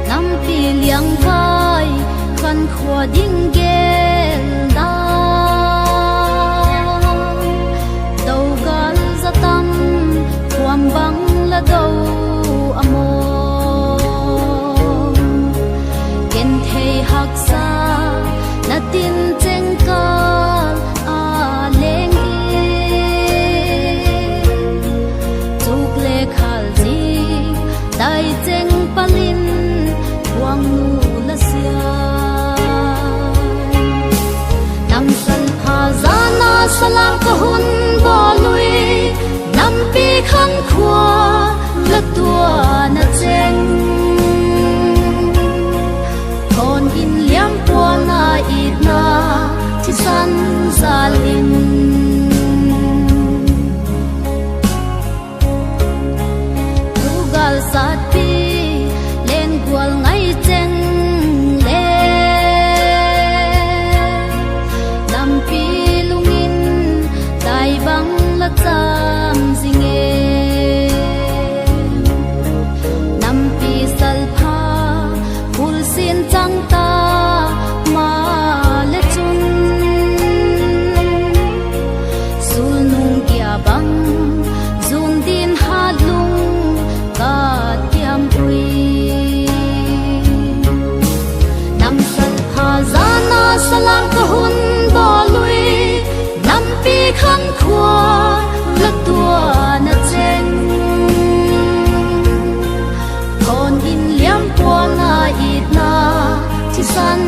năm pi liang vai khăn khua ding gel da đâu gal za tam quam bang la đâu amo ken thei hak sa na tin cheng ka a leng chuk le khal ji dai cheng palin wang nu la sia nam sal pha zana salam ka hun bo lui nam pi khang khua la tua na cheng thon in liam pua na it na chi san zalin rugal sat pi len gwal ngai chen le nam pi lungin dai bang la cham zinge nam pi sal pha phul sin chang ta ma le chun sul nung kya bang zun din ha lung ka tiam ui nam sal pha zana salam ka hun bo lui nam pi khang khua la tua na chen thon in liam pua na it na chi san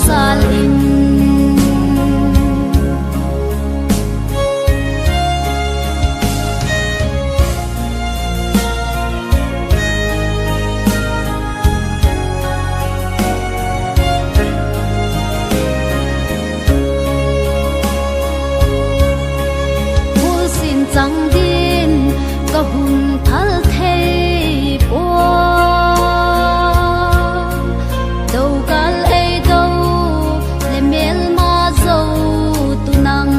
zalin chẳng din ka hun thal thei po đâu kal ei đâu le mel ma zo tu nang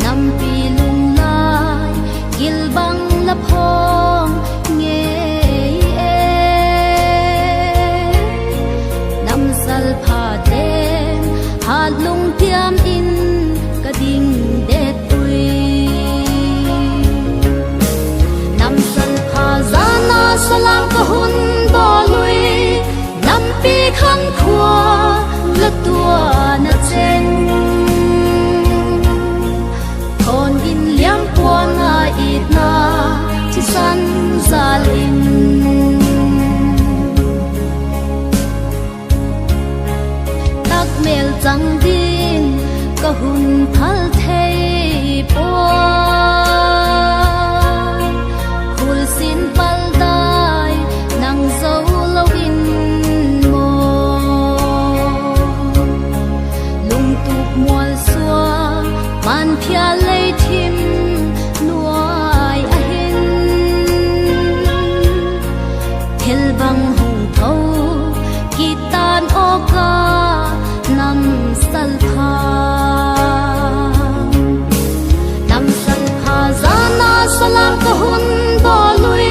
nam pi lung lai gil bang la phong nghe e nam sal pha den ha lung tiam in ding det ui nam sal pha zana salam ka hun bo lui nam pi khang khua la tua na chen thon in liam pua na it na chi san zalin tak mel chang din ka hun thal thei po khul sin pal dai nang zo lawin mo lung tup mual xua man phia lei thim nuai a hin thel bang hung thau ki tan o ka nam sal pha salam ka hun bo lui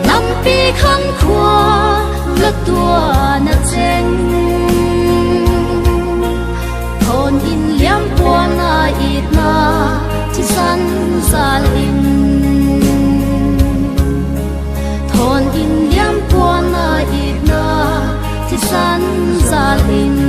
nam pi khang khua la tua na chen thon in liam pua na it na chi san zalin thon in liam pua na it na chi san zalin